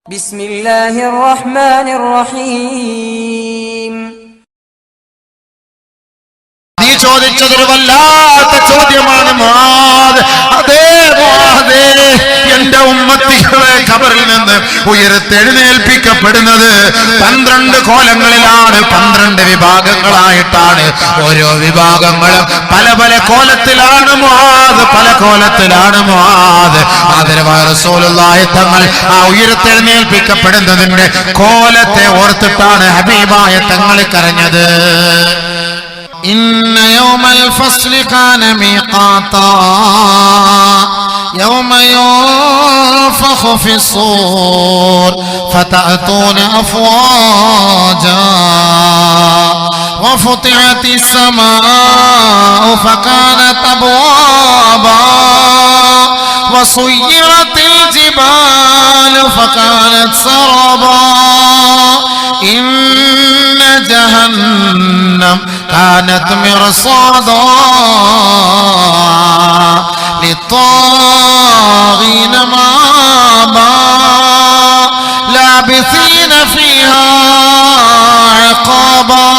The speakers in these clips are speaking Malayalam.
ബിസ്മില്ലാഹിർ റഹ്മാനിർ റഹീം. നീ ചോദിച്ചതൊരു വല്ലാത്ത ചോദ്യമാണ് മുആദ്. അതേ മുആദേ, എന്റെ ഉമ്മത്തികളെ ഖബറിൽ നിന്ന് ഉയർത്തെഴുന്നേൽപ്പിക്കപ്പെടുന്നത് 12 കോലങ്ങളിലാണ്, 12 വിഭാഗങ്ങളായിട്ടാണ്. ഓരോ വിഭാഗങ്ങളും പല പല കോലത്തിലാണ് മുആദ്, പല കോലത്തിലാണ് മുആദ്. ആദരവായ റസൂലുള്ളാഹി തങ്ങൾ ആ ഉയർത്തെഴുന്നേൽപ്പിക്കപ്പെടുന്നതിന്റെ കോലത്തെ ഓർത്തിട്ടാണ് ഹബീബായ തങ്ങൾ കരഞ്ഞത്. إن يوم الفصل كان ميقاتا يوم ينفخ في الصور فتأتون أفواجا وفتحت السماء فكانت أبوابا وسيرت الجبال فكانت سرابا إن جهنم كانت مرصادا للطاغين مآبا لابثين فيها عقابا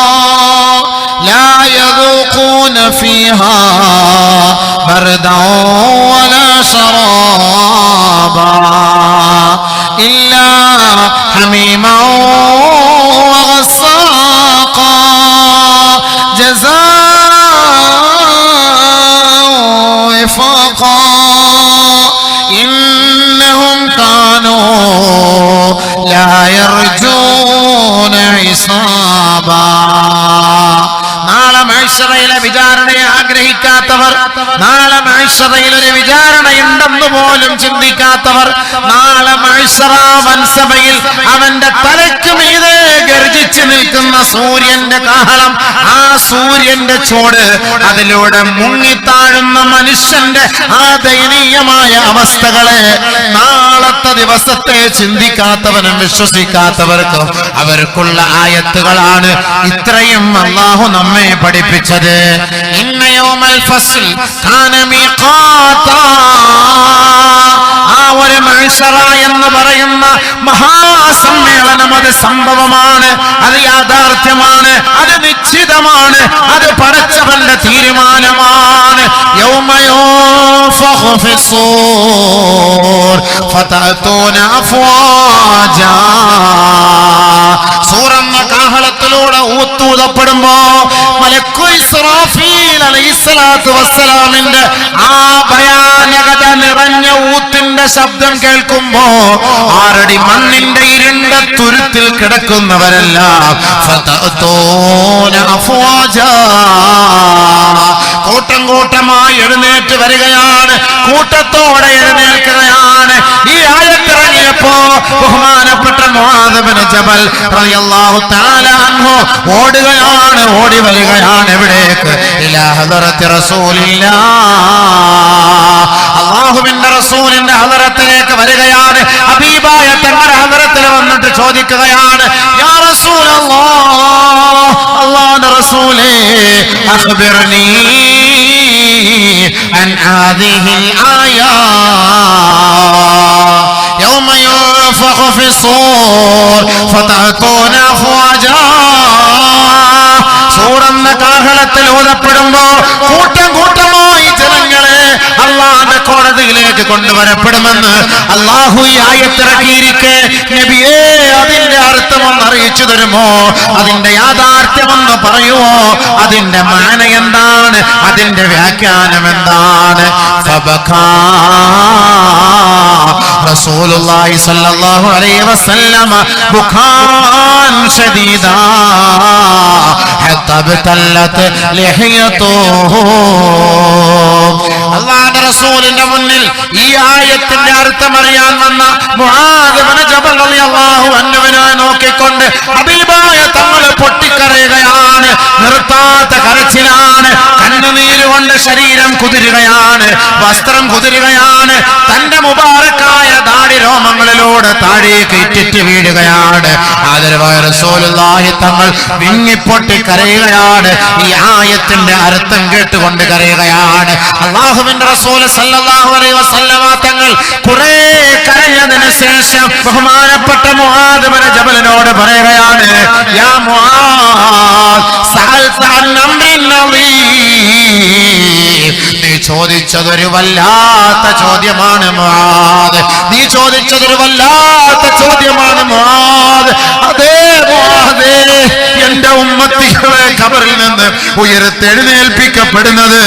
لا يذوقون فيها بردا ولا شرابا إلا حميما وغساقا جزاء وفاقا إنهم كانوا لا يرجون حسابا. നാളെ മഹ്ശറയിലെ വിചാരണയെ ആഗ്രഹിക്കാത്തവർ, നാളെ മഹ്ശറയിൽ ഒരു വിചാരണയുണ്ടെന്ന് പോലും ചിന്തിക്കാത്തവർ, നാളെ മഹ്ശറ വൻസഭയിൽ അവന്റെ തലയ്ക്ക് മീതെ ഗർജിച്ചു നിൽക്കുന്ന സൂര്യന്റെ കാഹളം, ആ സൂര്യന്റെ ചോട്, അതിലൂടെ മുങ്ങിത്താഴുന്ന മനുഷ്യന്റെ ആ ദയനീയമായ അവസ്ഥകളെ നാളത്തെ ദിവസത്തെ ചിന്തിക്കാത്തവനും വിശ്വസിക്കാത്തവർക്കും അവർക്കുള്ള ആയത്തുകളാണ് ഇത്രയും അല്ലാഹു നമ്മെ പഠിപ്പിച്ചത്. ഇന്ന യൗമൽ ഫസ്ൽ കാന മീഖാതാ. ആ ഒരു മഹ്ശറ എന്ന് പറയുന്ന മഹാസമ്മേളനം അത് സംഭവമാണ്, അത് യാഥാർത്ഥ്യമാണ്, അത് നിശ്ചിതമാണ്, അത് പടച്ചവന്റെ തീരുമാനമാണ്. യൗമ യുൻഫഖു ഫിസ്സൂർ ഫതഅതൂന അഫ്വാജാ. സൂറന്ന കാഹളത്തിലൂടെ ഊത്തൂതപ്പെടുമ്പോ മലക്കുൽ ഇസ്രാഫീൽ അലൈഹിസ്സലാത്തു വസ്സലാമിന്റെ ആ ഭയാനകത നിറഞ്ഞ ഊത്തിന്റെ ശബ്ദം കേൾക്കുമ്പോ 6 അടി മണ്ണിന്റെ ഇരുണ്ട തുരുത്തിൽ കിടക്കുന്നവരെല്ലാം ഫതഅതൂന അഫ്വാജാ, കൂട്ടം കൂട്ടമായി എഴുന്നേറ്റ് വരികയാണ്, കൂട്ടത്തോടെ എഴുന്നേൽക്കുകയാണ്. ഈ ആയത്തിറങ്ങിയപ്പോ ബഹുമാനപ്പെട്ട മുആദ് ഇബ്നു ജബൽ റളിയല്ലാഹു തആല അൻഹു ഓടുകയാണ്, ഓടി വരികയാണ്. എവിടേക്ക്? ഇലാ ഹദറത്തി റസൂലില്ലാഹ്, അല്ലാഹുവിന്റെ റസൂലിന്റെ ഹദറത്തിലേക്ക് വരികയാണ്. ഹബീബായ തങ്ങളുടെ ഹദറത്തിൽ വന്നിട്ട് ചോദിക്കുകയാണ്, യാ റസൂലല്ലാഹ്, അല്ലാഹുവിന്റെ റസൂലേ, അഖ്ബിർനീ അൻ ഹാദിഹിൽ ആയാ യൗമ യുൻഫഖു ഫിസ്സൂർ ഫതഅതൂന അഫ്വാജാ. സൂറന്ന കാഹളത്തിൽ ഊതപ്പെടുമ്പോ കൂട്ടം കൂട്ടമായി ജനങ്ങളെ അല്ലാഹുവിന്റെ കോടതിയിലേക്ക് കൊണ്ടുവരപ്പെടുമെന്ന് അല്ലാഹു ഈ ആയത്തിറക്കിയിരിക്കെ നബിയേ, അതിന്റെ അർത്ഥമൊന്ന് അറിയിച്ചു തരുമോ? അതിന്റെ യാഥാർത്ഥ്യമൊന്ന് പറയുമോ? അതിന്റെ മാന എന്താണ്? അതിന്റെ വ്യാഖ്യാനം എന്താണ്? ഫബകാ റസൂലുള്ളാഹി സ്വല്ലല്ലാഹു അലൈഹി വസല്ലം ബുഖാൻ ശദീദാ ഹത്താ ബതല്ലത് ലഹിയതുഹു. അല്ലാഹുവിന്റെ റസൂലിന്റെ മുന്നിൽ ഈ ആയത്തിന്റെ അർത്ഥം അറിയാൻ വന്ന മുആദ് ഇബ്നു ജബൽ റളിയല്ലാഹു അൻഹുവിനെ നോക്കിക്കൊണ്ട് ഹബീബായ തങ്ങൾ പൊട്ടിക്കരയുകയാണ്. നിർത്താത്ത കരച്ചിലാണ്, കണ്ണുനീര് കൊണ്ട് ശരീരം കുതിരുകയാണ്, വസ്ത്രം കുതിരുകയാണ്, തന്റെ മുബാറക്കായ ദാടി രോമങ്ങളിലൂടെ താഴേക്ക് ഇറ്റിറ്റ് വീഴുകയാണ്. ആദരവായ റസൂലുള്ളാഹി തങ്ങൾ വിങ്ങിപ്പൊട്ടി കരയുകയാണ്. ഈ ആയത്തിന്റെ അർത്ഥം കേട്ടുകൊണ്ട് കരയുകയാണ്. അല്ലാഹുവിന്റെ റസൂൽ സല്ലല്ലാഹു അലൈഹി വസല്ലമ തങ്ങൾ കുറെ കരഞ്ഞതിന് ശേഷം ബഹുമാനപ്പെട്ട മുആദ് ഇബ്നു ജബലിനോട് പറയുകയാണ്, യാ മുആദ് സഅൽത അൻ അംറിൻ നളീം, നീ ചോദിച്ചതൊരു വല്ലാത്ത ചോദ്യമാണ് മുആദ്, നീ ചോദിച്ചതൊരു വല്ലാത്ത ചോദ്യമാണ് മുആദ്. അതേ മുആദേ, എന്റെ ഉമ്മത്തികളെ ഖബറിൽ നിന്ന് ഉയർത്തെഴുന്നേൽപ്പിക്കപ്പെടുന്നത്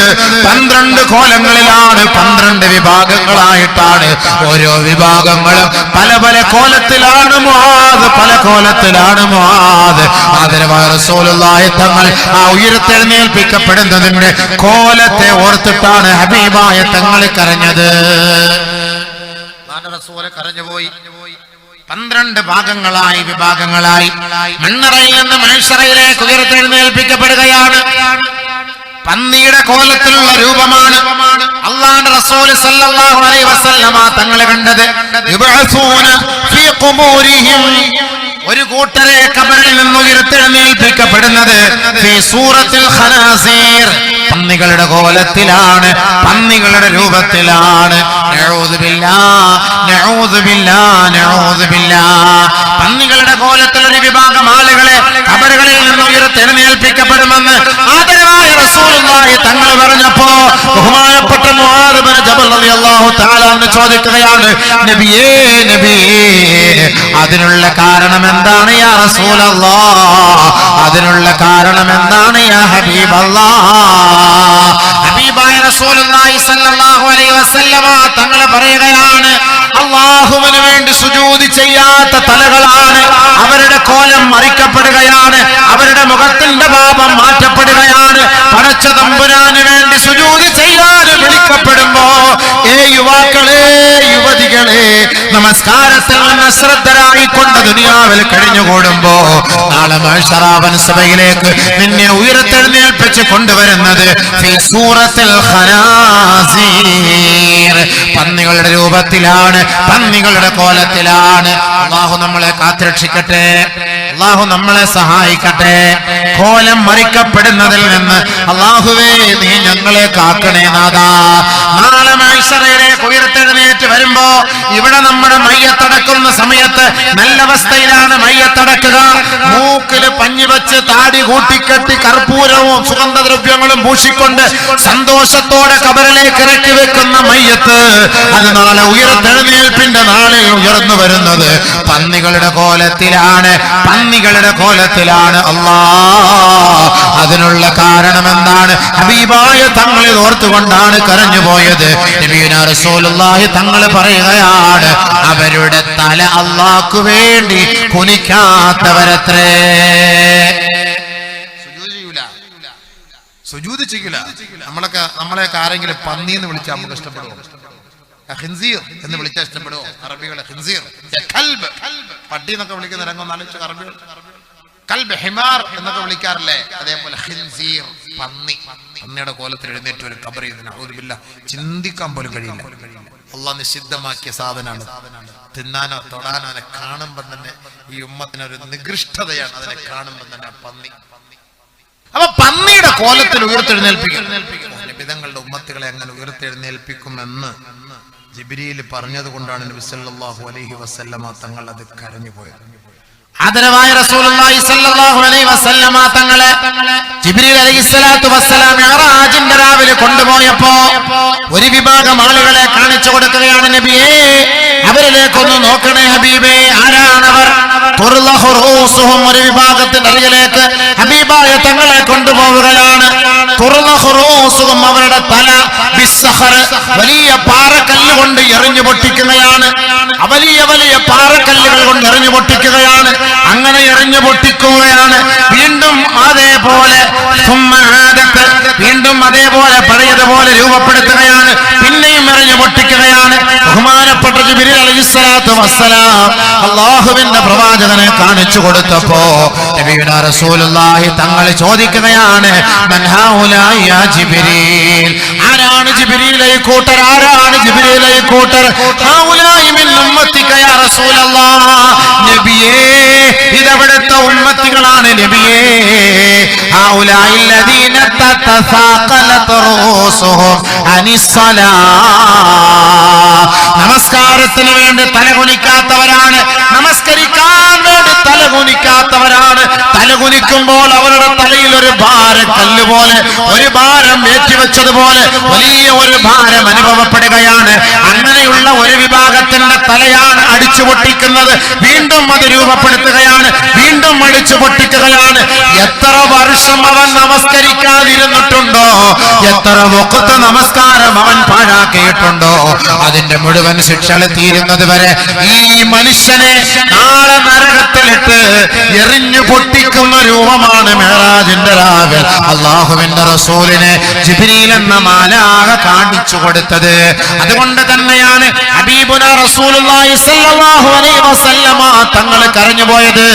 12 കോലങ്ങളിലാണ്, 12 വിഭാഗങ്ങളായിട്ടാണ്. ഓരോ വിഭാഗങ്ങളും പല പല കോലത്തിലാണ് മുആദ്, പല കോലത്തിലാണ് മുആദ്. ആദരവായ റസൂലുള്ളാഹി തങ്ങൾ ആ ഉയർത്തെഴുന്നേൽപ്പിക്കപ്പെടുന്നതിന്റെ കോലത്തെ ഓർത്തിട്ടാണ് ഹബീബായ തങ്ങൾ കരഞ്ഞത്. റസൂൽ കരഞ്ഞുപോയി. 12 ഭാഗങ്ങളായി, വിഭാഗങ്ങളായി മണ്ണറയിൽ നിന്ന് മഹ്ശറയിലേക്ക് ഉയർത്തെഴുന്നേൽപ്പിക്കപ്പെടുകയാണ്. പന്നിയുടെ കോലത്തിലുള്ള രൂപമാണ് അല്ലാഹുവിന്റെ റസൂൽ സല്ലല്ലാഹു അലൈഹി വസല്ലമ തങ്ങൾ കണ്ടത്. യുബഅസൂന ഫീ ഖുബൂരിഹിം, ഒരു കൂട്ടരെ ഖബറിൽ നിന്ന് ഉയർത്തെഴുന്നേൽപ്പിക്കപ്പെടുന്നത് ഫീ സൂറത്തിൽ ഖനാസീർ, പന്നികളുടെ കോലത്തിലാണ്, പന്നികളുടെ രൂപത്തിലാണ്. നഊദു ബില്ലാഹ്, നഊദു ബില്ലാഹ്, നഊദു ബില്ലാഹ്. പന്നികളുടെ കോലത്തിൽ ഒരു വിഭാഗം ആളുകളെ ഖബറുകളിൽ നിന്ന് ഉയർത്തെഴുന്നേൽപ്പിക്കപ്പെടുമെന്ന് ആദരവായ റസൂലുള്ളാഹി തങ്ങൾ പറഞ്ഞപ്പോ ബഹുമാനപ്പെട്ട മുആദ് ഇബ്നു ജബൽ റളിയല്ലാഹു തആല അൻഹു ചോദിക്കുകയാണ്, നബിയേ, നബിയേ, അതിനുള്ള കാരണം എന്താണ് യാ റസൂലല്ലാഹ്? അതിനുള്ള കാരണം എന്താണ് യാ ഹബീബല്ലാഹ്? ഹബീബായ റസൂലുള്ളാഹി സ്വല്ലല്ലാഹു അലൈഹി വസല്ലമ തങ്ങൾ പറയുകയാണ്, അല്ലാഹുവിന് വേണ്ടി സുജൂദ് ചെയ്യാത്ത തലകളാണ്, അവരുടെ കോലം മറിക്കപ്പെടുകയാണ്, അവരുടെ മുഖത്തിന്റെ ഭാവം മാറ്റപ്പെടുകയാണ്. പടച്ച തമ്പുരാന് വേണ്ടി സുജൂദ് ചെയ്യാൻ വിളിക്കപ്പെടുമ്പോ, യുവാക്കളെ, യുവതികളെ, നമസ്കാരത്തിൽ നിന്ന് അശ്രദ്ധരായിക്കൊണ്ട് ദുനിയാവിൽ കഴിഞ്ഞുകൂടുമ്പോ നാളെ മഹ്ശറാവൻ സഭയിലേക്ക് നിന്നെ ഉയർത്തെഴുന്നേൽപ്പിച്ച് കൊണ്ടുവരുന്നത് ഫീ സൂറത്തിൽ ഖനാസീർ, പന്നികളുടെ രൂപത്തിലാണ്, പന്നികളുടെ കോലത്തിലാണ്. അല്ലാഹു നമ്മളെ കാത്തുരക്ഷിക്കട്ടെ, അല്ലാഹു നമ്മളെ സഹായിക്കട്ടെ. കോലം മറിക്കപ്പെടുന്നതിൽ നിന്ന് അല്ലാഹുവേ നീ ഞങ്ങളെ കാക്കണേ നാഥാ. നാളെ മഹ്ശറയിലേക്ക് ഉയർത്തെഴുന്നേറ്റ് വരുമ്പോ ഇവിടെ നമ്മുടെ മയ്യത്തടക്കുന്ന സമയത്ത് നല്ല അവസ്ഥയിലാണ് മയ്യത്തടക്കുക. മൂക്കില് പഞ്ഞി വെച്ച് താടി കൂട്ടിക്കെട്ടി കർപ്പൂരവും സുഗന്ധദ്രവ്യങ്ങളും പൂശിക്കൊണ്ട് സന്തോഷത്തോടെ ഖബറിലേക്ക് ഇറക്കി വെക്കുന്ന മയ്യത്ത് അത് നാളെ ഉയർത്തെഴുന്നേൽപ്പിന്റെ നാളിൽ ഉയർന്നു വരുന്നത് പന്നികളുടെ കോലത്തിലാണ്, പന്നികളുടെ കോലത്തിലാണ്. അല്ലാഹ് അതിനുള്ള കാരണം എന്താണ്? ഹബീബായ തങ്ങൾ ഓർത്തുകൊണ്ടാണ് കരഞ്ഞുപോയത്. നബിയുനാ റസൂലുള്ളാഹി തങ്ങൾ പറയുകയാണ്, അവരുടെ തല അല്ലാഹുവിനു വേണ്ടി കുനിക്കാത്തവരത്രേ. സുജൂദ് ചെയ്യൂല. നമ്മളെയൊക്കെ ആരെങ്കിലും പന്നി എന്ന് വിളിച്ചാൽ നമുക്ക് ഇഷ്ടപ്പെടുമോ? ഖിൻസീർ എന്ന് വിളിച്ചാൽ ഇഷ്ടപ്പെടുമോ? അറബികളെ ഖിൻസീർ, കൽബ്, പട്ടി എന്നൊക്കെ വിളിക്കുന്ന രംഗം നാലിച്ച് അറബികൾ. കൽബ്, ഹിമാർ എന്നൊക്കെ വിളിക്കാറില്ലേ? അതേപോലെ ഖിൻസീർ, പന്നി. പന്നിയുടെ കോലത്തിൽ എഴുന്നേറ്റ് ഒരു ഖബറിൽ നഊദു ബില്ലാഹ് ചിന്തിക്കാൻ പോലും കഴിയില്ല. അല്ലാഹ് നിഷിദ്ധമാക്കിയ സാധനമാണ്. തിന്നാനോ തൊടാനോ അതിനെ കാണുമ്പോൾ തന്നെ ഈ ഉമ്മത്തിനൊരു നികൃഷ്ടതയാണ്. അതിനെ കാണുമ്പോൾ തന്നെ പന്നി. അപ്പൊ പന്നിയുടെ കോലത്തിൽ ഉയർത്തെഴുന്നേൽപ്പിക്കും. നബിതങ്ങളുടെ ഉമ്മത്തുകളെ അങ്ങനെ ഉയർത്തെഴുന്നേൽപ്പിക്കുമെന്ന് ജിബ്രീൽ പറഞ്ഞത് കൊണ്ടാണ് നബി സല്ലല്ലാഹു അലൈഹി വസല്ലമ തങ്ങൾ അത് കരഞ്ഞുപോയത്. ആദരവായ റസൂലുള്ളാഹി സ്വല്ലല്ലാഹു അലൈഹി വസല്ലമ തങ്ങളെ ജിബ്രീൽ അലൈഹിസ്സലാത്തു വസ്സലാം മിഅ്റാജിന്റെ രാവിലെ കൊണ്ടുപോയപ്പോ ഒരു വിഭാഗം ആളുകളെ കാണിച്ചു കൊടുക്കുകയാണ്. നബിയേ, അവരിലേക്കൊന്ന് നോക്കണേ ഹബീബേ. ആരാണവർ? ഒരു വിഭാഗത്തിന്റെ അരികിലേക്ക് ഹബീബായ തങ്ങളെ കൊണ്ടുപോവുകയാണ്. അവരുടെ തല വലിയ പാറക്കല്ല് കൊണ്ട് എറിഞ്ഞു പൊട്ടിക്കുകയാണ്. വലിയ വലിയ പാറക്കല്ലുകൾ കൊണ്ട് എറിഞ്ഞു പൊട്ടിക്കുകയാണ്. അങ്ങനെ എറിഞ്ഞു പൊട്ടിക്കുകയാണ്. വീണ്ടും അതേപോലെ വീണ്ടും അതേപോലെ പഴയതുപോലെ രൂപപ്പെടുത്തുകയാണ്. പിന്നെയും എറിഞ്ഞു പൊട്ടിക്കുകയാണ്. ബഹുമാനപ്പെട്ട ജിബ്രീൽ അലൈഹിസ്സലാത്തു വസ്സലാം അല്ലാഹുവിന്റെ പ്രവാചകനെ കാണിച്ചു കൊടുത്തപ്പോ നബിയുനാ റസൂലുള്ളാഹി തങ്ങൾ ചോദിക്കുകയാണ്, മൻ ഹൗലാ യാ ജിബ്രീൽ? ആരാണ് ജിബ്രീൽ ഈ കൂട്ടർ? ആരാണ് ജിബ്രീൽ ഈ കൂട്ടർ? ഹൗലായി മിൻ ഉമ്മത്തിക യാ റസൂലല്ലാഹ്. നബിയേ, ഇതവിടുത്തെ ഉമ്മത്തികളാണ് നബിയേ. ഹൗലായി الذين تتثاقلت رؤوسهم عن الصلاة. നമസ്കാരത്തിന് വേണ്ടി തലകുനിക്കാത്തവരാണ്, നമസ്കരിക്കാൻ വേണ്ടി തലകുനിക്കാത്തവരാണ്. തലകുനിക്കുമ്പോൾ അവരുടെ തലയിൽ ഒരു ഭാരക്കല്ല് പോലെ, ഒരു ഭാരം ഏറ്റിവെച്ചതുപോലെ വലിയ ഒരു ഭാരം അനുഭവപ്പെടുകയാണ്. അങ്ങനെയുള്ള ഒരു വിഭാഗത്തിന്റെ തലയാണ് അടിച്ചു പൊട്ടിക്കുന്നത്. വീണ്ടും അത് രൂപപ്പെടുത്തുകയാണ്, വീണ്ടും അടിച്ചു പൊട്ടിക്കുകയാണ്. എത്ര വർഷം അവൻ നമസ്കരിക്കാതിരുന്നിട്ടുണ്ടോ, എത്ര വഖ്ത് നമസ്കാരം അവൻ പാഴാക്കിയിട്ടുണ്ടോ, അതിന്റെ മുഴുവൻ ശിക്ഷകൾ തീരുന്നത് വരെ ഈ മനുഷ്യനെ നാളെ നരകത്തിലിട്ട് എറിഞ്ഞു പൊട്ടിക്കുന്ന രൂപമാണ് മിഅ്റാജിന്റെ രാവിൽ അല്ലാഹുവിന്റെ റസൂലിനെ ജിബ്രീൽ എന്ന മാലാഖ കാണിച്ചു കൊടുത്തത്. അതുകൊണ്ട് തന്നെയാണ് ഹബീബുനാ റസൂലുള്ളാഹി സ്വല്ലല്ലാഹു അലൈഹി വസല്ലമ തങ്ങൾ കരഞ്ഞുപോയത്,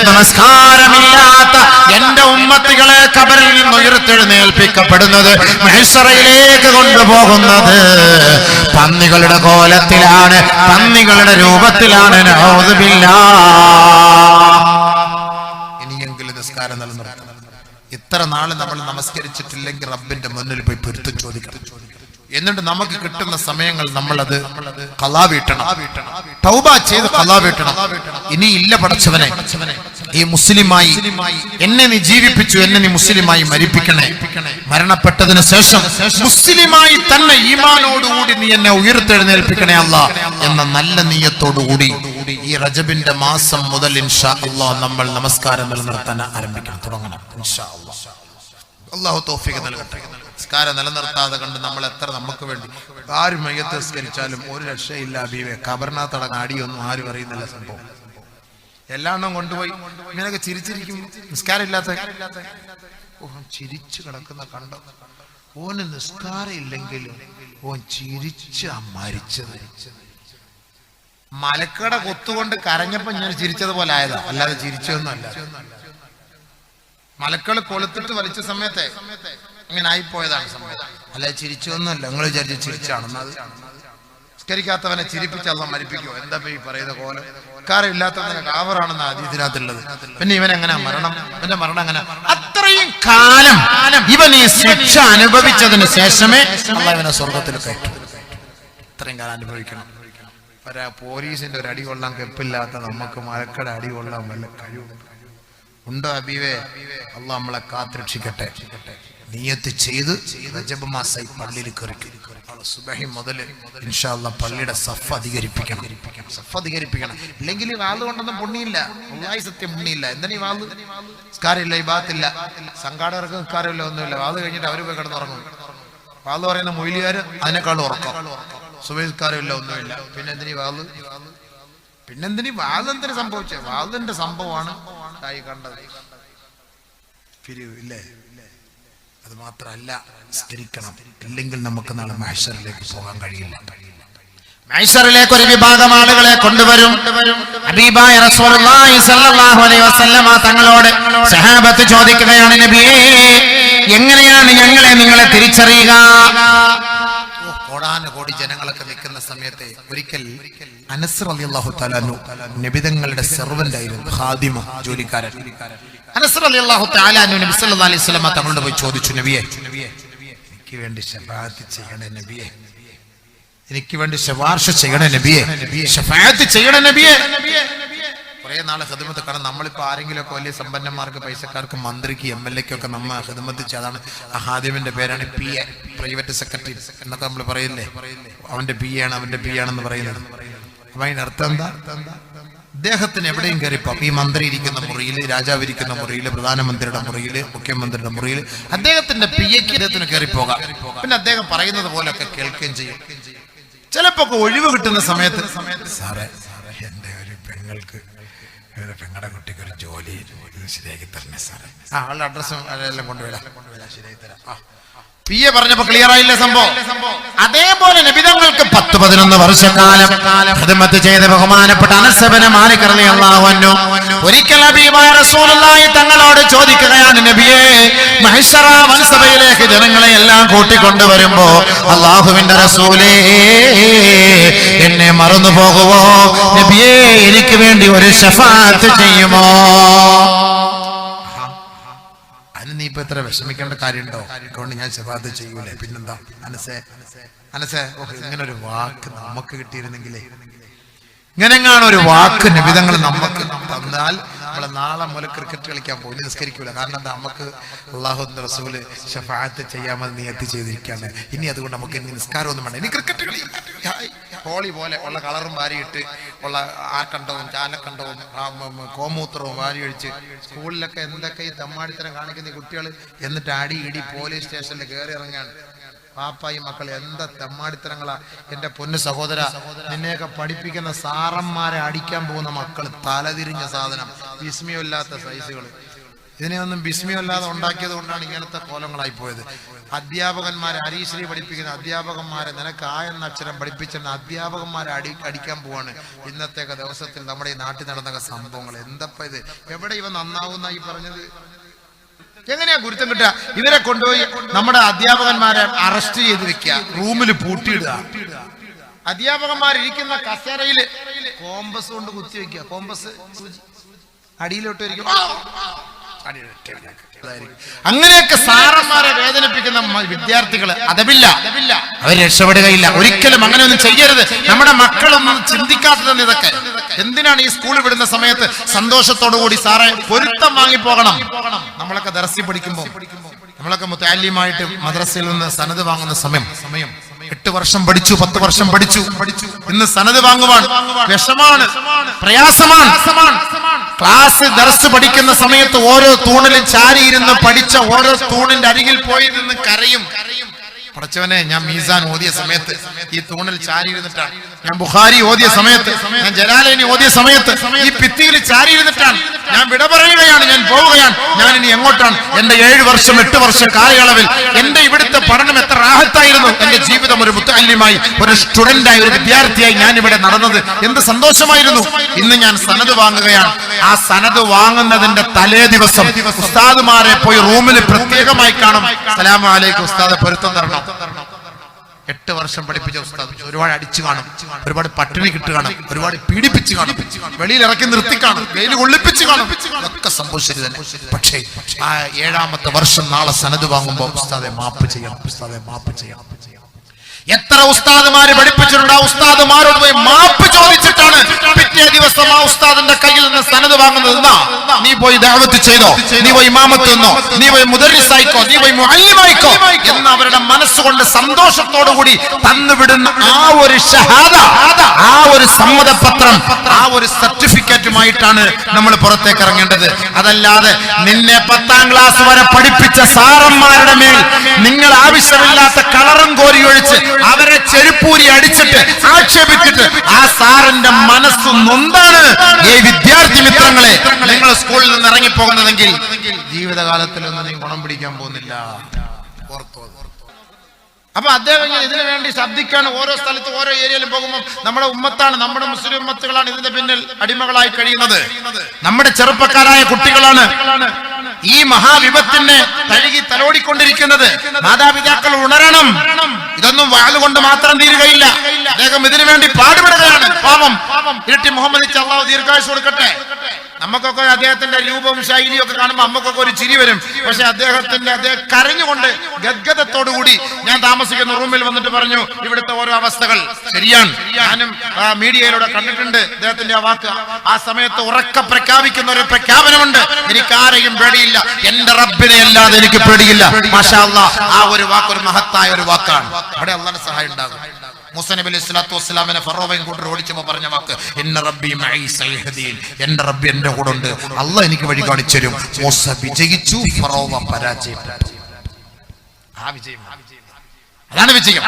നമസ്കാരമില്ലാത്ത എന്റെ ഉമ്മത്തികളെ ഖബറിൽ നിന്ന് ഉയർത്തെഴുന്നേൽപ്പിക്കപ്പെടുന്നത്, മഹ്ശറയിലേക്ക് കൊണ്ടുപോകുന്നത് പന്നികളുടെ കോലത്തിലാണ്, പന്നികളുടെ രൂപത്തിലാണ്. നഊദു ബില്ലാഹ്. ഇനിയെങ്കിലും നിസ്കാരം നിലനിർത്തണം. ഇത്ര നാള് നമ്മൾ നമസ്കരിച്ചിട്ടില്ലെങ്കിൽ റബ്ബിന്റെ മുന്നിൽ പോയി പൊരുത്തം ചോദിക്കണം. എന്നിട്ട് നമുക്ക് കിട്ടുന്ന സമയങ്ങൾ നമ്മളത് ഖളാ വീട്ടണം, തൗബ ചെയ്ത് ഖളാ വീട്ടണം. ഇനി ഇല്ല പടച്ചവനെ, ഈ മുസ്ലിമായി എന്നെ നീ ജീവിപ്പിച്ചു, എന്നെ നീ മുസ്ലിമായി മരിപ്പിക്കണേ. മരണപ്പെട്ടതിന് ശേഷം മുസ്ലിമായി തന്നെ ഈമാനോടുകൂടി നീ എന്നെ ഉയർത്തെഴുന്നേൽപ്പിക്കണേ അല്ലാഹ് എന്ന നല്ല നിയ്യത്തോടുകൂടി ഈ റജബിന്റെ മാസം മുതൽ ഇൻഷാ അല്ലാഹ് നമ്മൾ നമസ്കാരം നിലനിർത്താൻ ആരംഭിക്കണം, തുടങ്ങണം ഇൻഷാ അല്ലാഹ്. അല്ലാഹു തൗഫീഖ് നൽകട്ടെ. നിസ്കാരം നിലനിർത്താതെ കണ്ട് നമ്മൾ എത്ര നമുക്ക് വേണ്ടി ആരും മയ്യത്ത് നിസ്കരിച്ചാലും ഒരു രക്ഷയില്ല ഹബീബേ. ഖബറിനകത്തട കാടിയൊന്നും ആരും അറിയുന്നില്ല സംഭവം. എല്ലാണ്ണവും കൊണ്ടുപോയി ഇങ്ങനെയൊക്കെ ചിരിച്ചിരിക്കും. നിസ്കാരം ഇല്ലാത്ത ഓൻ ചിരിച്ചു കിടക്കുന്ന കണ്ട, ഓന് നിസ്കാരം ഇല്ലെങ്കിലും ഓൻ ചിരിച്ച് മരിച്ചത്. മലക്കട കൊത്തുകൊണ്ട് കരഞ്ഞപ്പോ ഞാൻ ചിരിച്ചതുപോലെ ആയതാ, അല്ലാതെ ചിരിച്ചൊന്നുമല്ല. മലക്കള് കൊളുത്തിട്ട് വലിച്ച സമയത്തെ ഇങ്ങനെ ആയിപ്പോയതാണ് സമയം, അല്ലാതെ ചിരിച്ചൊന്നുമല്ല. നിങ്ങൾ വിചാരിച്ച് ചിരിച്ചാണെന്ന്. അത് നിസ്കരിക്കാത്തവനെ ചിരിപ്പിച്ച് അള്ളാഹ് മരിപ്പിക്കുമോ? എന്താ ഈ പറയുന്ന കോലം? നിസ്കാരമില്ലാത്തവനെ കാവറാണെന്ന് ഹദീസിനകത്തുള്ളത്. പിന്നെ ഇവൻ എങ്ങനെ മരണം, ഇവന്റെ മരണം എങ്ങനെ? അത്രയും കാലം ഇവൻ ഈ ശിക്ഷ അനുഭവിച്ചതിന് ശേഷമേ അള്ളാഹ് ഇവനെ സ്വർഗത്തിൽ കയറ്റും. ഇത്രയും കാലം അനുഭവിക്കണം. പോലീസിന്റെ ഒരു അടി കൊള്ളാൻ കെപ്പില്ലാത്ത നമുക്ക് മലക്കട അടി കൊള്ളാൻ വല്ല കഴിവുണ്ടോ? ഉണ്ടോ ഹബീബേ? അള്ളാഹ് നമ്മളെ കാത്തുരക്ഷിക്കട്ടെ. നിയ്യത്ത് ചെയ്ത് റജബ് മാസമായി പള്ളിയിൽ കയറിക്കും. സുബഹി മുതൽ ഇൻഷാ അല്ലാഹ് പള്ളിയുടെ സഫ് അധികരിപ്പിക്കണം. ഇല്ലെങ്കിൽ വാള് കൊണ്ടൊന്നും പുണ്യില്ല, അല്ലാഹി സത്യം പുണ്യില്ല. എന്തിനാ ഈ വാള്? നിസ്കാരമില്ല, ഇബാദത്തില്ല, സംഘാടകർക്ക് നിസ്കാരമില്ല, ഒന്നുമില്ല. വാള് കഴിഞ്ഞിട്ട് അവര് പോയി കിടന്നുറങ്ങും. വാള് പറയുന്ന മൊയ്ലിയാര് അതിനേക്കാളും ഉറക്കം. സുബഹി നിസ്കാരമില്ല, ഒന്നുമില്ല. പിന്നെ എന്തിനീ വാള്? വാളെന്തിനു സംഭവിച്ചേ? വാളിന്റെ സംഭവമാണ് കണ്ടത്. പിരിവ് ഇല്ലേ? അത് മാത്രമല്ല, നിസ്കരിക്കണം. ഇല്ലെങ്കിൽ നമുക്ക് നാളെ മഹ്ശറിലേക്ക് പോകാൻ കഴിയില്ല. മഹ്ശറിലേക്ക് ഒരു വിഭാഗം ആളുകളെ കൊണ്ടുവരും. ഹബീബായ റസൂലുള്ളാഹി സ്വല്ലല്ലാഹു അലൈഹി വസല്ലമ തങ്ങളോട് സഹാബത്ത് ചോദിക്കുകയാണ്, നബിയേ, എങ്ങനെയാണ് നിങ്ങളെ തിരിച്ചറിയുക? കോടാനുകോടി ജനങ്ങളൊക്കെ നിൽക്കുന്ന സമയത്ത് ഒരിക്കൽ അനസ് റളിയല്ലാഹു തആല അൻഹു നബിതങ്ങളുടെ സെർവന്റ് ആയിരുന്നു, ഖാദിമ, ജോലിക്കാരൻ. അനസ് റളിയല്ലാഹു തആല അൻഹു നബി സല്ലല്ലാഹു അലൈഹി വസല്ലം തങ്ങളോട് പോയി ചോദിച്ചു, നബിയേ, എനിക്ക് വേണ്ടി ശഫാഅത്ത് ചെയ്യണേ നബിയേ, എനിക്ക് വേണ്ടി ശുപാർശ ചെയ്യണേ നബിയേ, ശഫാഅത്ത് ചെയ്യണേ നബിയേ. കുറെ നാളെ ഖിദ്മത്ത്. കാരണം നമ്മളിപ്പോൾ ആരെങ്കിലുമൊക്കെ വലിയ സമ്പന്നന്മാർക്ക്, പൈസക്കാർക്ക്, മന്ത്രിക്ക്, MLA ക്കൊക്കെ നമ്മ ഖിദ്മത്ത് ചെയ്താണ്. ആ ഹാദിമിന്റെ പേരാണ് PA, പ്രൈവറ്റ് സെക്രട്ടറി എന്നൊക്കെ നമ്മൾ പറയില്ലേ. അവന്റെ PA ആണെന്ന് പറയുന്നത്. അപ്പൊ അതിന്റെ അർത്ഥം എന്താ? അദ്ദേഹത്തിന് എവിടെയും കയറിപ്പോ, ഈ മന്ത്രി ഇരിക്കുന്ന മുറിയിൽ, രാജാവ് ഇരിക്കുന്ന മുറിയിൽ, പ്രധാനമന്ത്രിയുടെ മുറിയിൽ, മുഖ്യമന്ത്രിയുടെ മുറിയിൽ അദ്ദേഹത്തിന്റെ PAക്ക് അദ്ദേഹത്തിന് കയറിപ്പോകാം. പിന്നെ അദ്ദേഹം പറയുന്നത് പോലെയൊക്കെ കേൾക്കുകയും ചെയ്യും. ചിലപ്പോ ഒഴിവ് കിട്ടുന്ന സമയത്ത്, സാറേ എന്റെ ഒരു പെങ്ങളുടെ കുട്ടിക്ക് ഒരു ജോലി ശരിയാക്കി തരണേ സാറേ, ആളുടെ അഡ്രസ്സും എല്ലാം കൊണ്ടുവരാം, ശരിയാക്കി തരാം. PA പറഞ്ഞപ്പോ ക്ലിയർ ആയില്ലേ സംഭവം? അതേപോലെ നബിതങ്ങൾക്ക് 10-11 വർഷക്കാലം ഖിദ്മത്ത് ചെയ്ത ബഹുമാനപ്പെട്ട അനസ് ഇബ്നു മാലിക് റളിയല്ലാഹു അൻഹു ഒരിക്കൽ ഹബീബായ റസൂലുള്ളാഹി തങ്ങളോട് ചോദിക്കുകയാണ്, നബിയേ, മഹ്ശറ വൻസഭയിലേക്ക് ജനങ്ങളെ എല്ലാം കൂട്ടിക്കൊണ്ടുവരുമ്പോ അല്ലാഹുവിന്റെ റസൂലേ, എന്നെ മറന്നു പോകുവോ നബിയേ? എനിക്ക് വേണ്ടി ഒരു ശഫാഅത്ത് ചെയ്യുമോ? അതിന് നീ ഇനിയിപ്പോ ഇത്ര വിഷമിക്കേണ്ട കാര്യമുണ്ടോ? അതുകൊണ്ട് ഞാൻ ശഫാഅത്ത് ചെയ്യൂലേ. പിന്നെന്താ അനസേ ഇങ്ങനെ ഒരു വാക്ക് നമുക്ക് കിട്ടിയിരുന്നെങ്കിലേ, ഇങ്ങനെങ്ങാണ് ഒരു വാക്ക് നിബിധങ്ങൾ നമുക്ക് തന്നാൽ നമ്മളെ നാളെ മുതൽ ക്രിക്കറ്റ് കളിക്കാൻ പോയി നിസ്കരിക്കൂല. കാരണം എന്താ? നമുക്ക് അല്ലാഹുവിന്റെ റസൂല് ശഫാഅത്ത് ചെയ്യാമെന്ന് നിയത്ത് ചെയ്തിരിക്കുകയാണ്. ഇനി അതുകൊണ്ട് നമുക്ക് ഇനി നിസ്കാരമൊന്നും വേണ്ട, ഇനി ക്രിക്കറ്റ് കളി. ഹോളി പോലെ ഉള്ള കളറും വാരിയിട്ട് ഉള്ള ആക്കണ്ടവും ചാലക്കണ്ടവും കോമൂത്രവും വാരി ഒഴിച്ച് സ്കൂളിലൊക്കെ എന്തൊക്കെ ഈ തമ്മാടിത്തരം കാണിക്കുന്ന കുട്ടികൾ, എന്നിട്ട് അടി ഇടി പോലീസ് സ്റ്റേഷനിൽ കയറി ഇറങ്ങാൻ. പാപ്പായി മക്കൾ എന്താ തെമ്മാടിത്തരങ്ങളാ എൻ്റെ പൊന്നു സഹോദര. നിന്നെയൊക്കെ പഠിപ്പിക്കുന്ന സാറന്മാരെ അടിക്കാൻ പോകുന്ന മക്കൾ തലതിരിഞ്ഞ സാധനം, വിസ്മയമില്ലാത്ത സൈസുകൾ. ഇതിനെയൊന്നും വിസ്മയമില്ലാതെ ഉണ്ടാക്കിയത് കൊണ്ടാണ് ഇങ്ങനത്തെ കോലങ്ങളായി പോയത്. അധ്യാപകന്മാരെ, ഹരീശ്രീ പഠിപ്പിക്കുന്ന അധ്യാപകന്മാരെ, നിനക്ക് എന്ന അക്ഷരം പഠിപ്പിച്ചിരുന്ന അധ്യാപകന്മാരെ അടിക്കാൻ പോവാണ് ഇന്നത്തെയൊക്കെ ദിവസത്തിൽ നമ്മുടെ ഈ നാട്ടിൽ നടന്ന സംഭവങ്ങൾ. എന്തപ്പ ഇത്? എവിടെ ഇവ നന്നാവുന്ന ഈ പറഞ്ഞത്? എങ്ങനെയാ ഗുരുത്തം കിട്ടുക? ഇവരെ കൊണ്ടുപോയി നമ്മുടെ അധ്യാപകന്മാരെ അറസ്റ്റ് ചെയ്ത് വെക്കുക, റൂമിൽ പൂട്ടിയിടുക. അധ്യാപകന്മാരിരിക്കുന്ന കസേരയില് കോമ്പസ് കൊണ്ട് കുത്തി വെക്കുക. കോമ്പസ് അടിയിലോട്ട് ഇരിക്കും. അങ്ങനെയൊക്കെ സാറന്മാരെ വേദനിപ്പിക്കുന്ന വിദ്യാർത്ഥികള് അതമില്ല, അവർ രക്ഷപ്പെടുകയില്ല. ഒരിക്കലും അങ്ങനെയൊന്നും ചെയ്യരുത്. നമ്മുടെ മക്കളൊന്നും ചിന്തിക്കാത്തതെന്ന് ഇതൊക്കെ. എന്തിനാണ് ഈ സ്കൂളിൽ വിടുന്ന സമയത്ത് സന്തോഷത്തോടു കൂടി സാറേ പൊരുത്തം വാങ്ങിപ്പോകണം? നമ്മളൊക്കെ ദർസി പഠിക്കുമ്പോൾ, നമ്മളൊക്കെ മുത്തഅല്ലിമായിട്ട് മദ്രസയിൽ നിന്ന് സനത് വാങ്ങുന്ന സമയം 8 വർഷം പഠിച്ചു, 10 വർഷം പഠിച്ചു. ഇന്ന് സനത് വാങ്ങുവാൻ വിഷമാണ്, പ്രയാസമാണ്. ക്ലാസ് ദർസ് പഠിക്കുന്ന സമയത്ത് ഓരോ തൂണിലും ചാരിയിരുന്ന് പഠിച്ച ഓരോ തൂണിന്റെ അരികിൽ പോയി നിന്ന് കരയും. പടച്ചവനെ, ഞാൻ മീസാൻ ഓതിയ സമയത്ത് ഈ തൂണിൽ ചാരിയിരുന്നിട്ടാണ്, ഞാൻ ബുഖാരി ഓതിയ സമയത്ത്, ഞാൻ ജലാലൈനി ഓതിയ സമയത്ത് ഈ ഭിത്തിയിൽ ചാരിയിരുന്നിട്ടാണ് ഞാൻ വിട പറയുകയാണ്, ഞാൻ പോവുകയാണ്. ഞാൻ ഇനി എങ്ങോട്ടാണ്? എന്റെ 7 വർഷം 8 വർഷം കാലയളവിൽ എന്റെ ഇവിടുത്തെ പഠനം എത്ര റാഹത്തായിരുന്നു. എന്റെ ജീവിതം ഒരു മുത്തഅല്ലിമായി, ഒരു സ്റ്റുഡന്റായി, ഒരു വിദ്യാർത്ഥിയായി ഞാൻ ഇവിടെ നടന്നത് എന്ത് സന്തോഷമായിരുന്നു. ഇന്ന് ഞാൻ സനത് വാങ്ങുകയാണ്. ആ സനത് വാങ്ങുന്നതിന്റെ തലേ ദിവസം ഉസ്താദുമാരെ പോയി റൂമിൽ പ്രത്യേകമായി കാണും. അസ്സലാമു അലൈക്കും ഉസ്താദ്, പൊരുത്തം തരണം. 8 വർഷം പഠിപ്പിച്ച ഉസ്താദ് ഒരുപാട് അടിച്ചു കാണും, ഒരുപാട് പട്ടിണി കിട്ടു കാണും, ഒരുപാട് പീഡിപ്പിച്ച് കാണും, വെളിയിൽ ഇറക്കി നിർത്തി കാണും, വെയിൽ കൊള്ളിപ്പിച്ച് കാണും. ഒക്കെ സംഭവിച്ചത് തന്നെ. പക്ഷേ ആ 7ാമത്തെ വർഷം നാളെ സനത് വാങ്ങുമ്പോൾ ഉസ്താദെ മാപ്പ് ചെയ്യണം, ഉസ്താദെ മാപ്പ് ചെയ്യണം. എത്ര ഉസ്താദുമാര് പഠിപ്പിച്ചിട്ടുണ്ട്? ആ ഉസ്താദുമാരോട് പോയി മാപ്പ് ചോദിച്ചിട്ടാണ് പിറ്റേ ദിവസം ആ ഉസ്താദിന്റെ കയ്യിൽ നിന്ന് സനത് വാങ്ങുന്നത്. നീ പോയി ദഅവത്ത് ചെയ്തോ, നീ പോയി ഇമാമത്ത് നിന്നോ, നീ പോയി മുദർരിസായിക്കോ, നീ പോയി മുഅല്ലിമായിക്കോ എന്ന് അവരുടെ മനസ്സുകൊണ്ട് സന്തോഷത്തോടു കൂടി തന്നുവിടുന്ന ആ ഒരു ഷഹാദ, ആ ഒരു സമ്മതപത്രം, ആ ഒരു സർട്ടിഫിക്കറ്റുമായിട്ടാണ് നമ്മൾ പുറത്തേക്ക് ഇറങ്ങേണ്ടത്. അതല്ലാതെ നിന്നെ 10ാം ക്ലാസ് വരെ പഠിപ്പിച്ച സാറന്മാരുടെ മേൽ നിങ്ങൾ ആവശ്യമില്ലാത്ത കളറും കോരി ഒഴിച്ച് അവരെ ചെരുപ്പൂരി അടിച്ചിട്ട് ആക്ഷേപിച്ചിട്ട് ആ സാറിന്റെ മനസ്സ് നൊന്താണ് ഈ വിദ്യാർത്ഥി മിത്രങ്ങളെ നിങ്ങൾ സ്കൂളിൽ നിന്ന് ഇറങ്ങിപ്പോകുന്നതെങ്കിൽ ജീവിതകാലത്തിലൊന്നും നീ ഗുണം പിടിക്കാൻ പോകുന്നില്ല. അപ്പൊ അദ്ദേഹം ഇതിനു വേണ്ടി ശബ്ദിക്കാണ്. ഓരോ സ്ഥലത്ത് ഓരോ ഏരിയയിലും പോകുമ്പോൾ നമ്മുടെ ഉമ്മത്താണ്, നമ്മുടെ മുസ്ലിം ഉമ്മത്തുകളാണ് ഇതിന്റെ പിന്നിൽ അടിമകളായി കഴിയുന്നത്. നമ്മുടെ ചെറുപ്പക്കാരായ കുട്ടികളാണ് ഈ മഹാവിപത്തിനെ തഴുകി തലോടിക്കൊണ്ടിരിക്കുന്നത്. മാതാപിതാക്കൾ ഉണരണം. ഇതൊന്നും വാളുകൊണ്ട് മാത്രം തീരുകയില്ല. അദ്ദേഹം ഇതിനു വേണ്ടി പാടുപെടുകയാണ്. പാവം ഇരട്ടി മുഹമ്മദ് അല്ലാഹു ദീർഘായുസ്സ് കൊടുക്കട്ടെ. നമുക്കൊക്കെ അദ്ദേഹത്തിന്റെ രൂപവും ശൈലിയും ഒക്കെ കാണുമ്പോൾ നമുക്കൊക്കെ ഒരു ചിരി വരും. പക്ഷെ അദ്ദേഹം കരഞ്ഞുകൊണ്ട് ഗദ്ഗതത്തോടുകൂടി ഞാൻ താമസിക്കുന്ന റൂമിൽ വന്നിട്ട് പറഞ്ഞു, ഇവിടുത്തെ ഓരോ അവസ്ഥകൾ ശരിയാണ്. ഞാനും മീഡിയയിലൂടെ കണ്ടിട്ടുണ്ട് അദ്ദേഹത്തിന്റെ ആ വാക്ക്. ആ സമയത്ത് ഉറക്കെ പ്രഖ്യാപിക്കുന്ന ഒരു പ്രഖ്യാപനമുണ്ട്, എനിക്ക് ആരെയും പേടിയില്ല, എന്റെ റബ്ബിനെ അല്ലാതെ എനിക്ക് പേടിയില്ല. മാഷാ അല്ലാഹ്, ആ ഒരു വാക്ക് ഒരു മഹത്തായ ഒരു വാക്കാണ്. അവിടെ അല്ലാഹുവിന്റെ സഹായം ഉണ്ടാകും. മൂസ നബി അലൈഹി സ്വലാത്തു വസ്സലാമിനെ ഫറോവയും കൂട്ടർ ഓടിച്ചപ്പോൾ പറഞ്ഞ വാക്ക് ഇന്ന റബ്ബി മഈ സയഹ്ദീൻ, എന്റെ റബ്ബ് എന്റെ കൂടെ ഉണ്ട്, അല്ലാഹ് എനിക്ക് വഴി കാണിച്ചു തരും. മൂസ വിജയിച്ചു, ഫറോവ പരാജയപ്പെട്ടു. ആ വിജയം, അതാണ് വിജയം.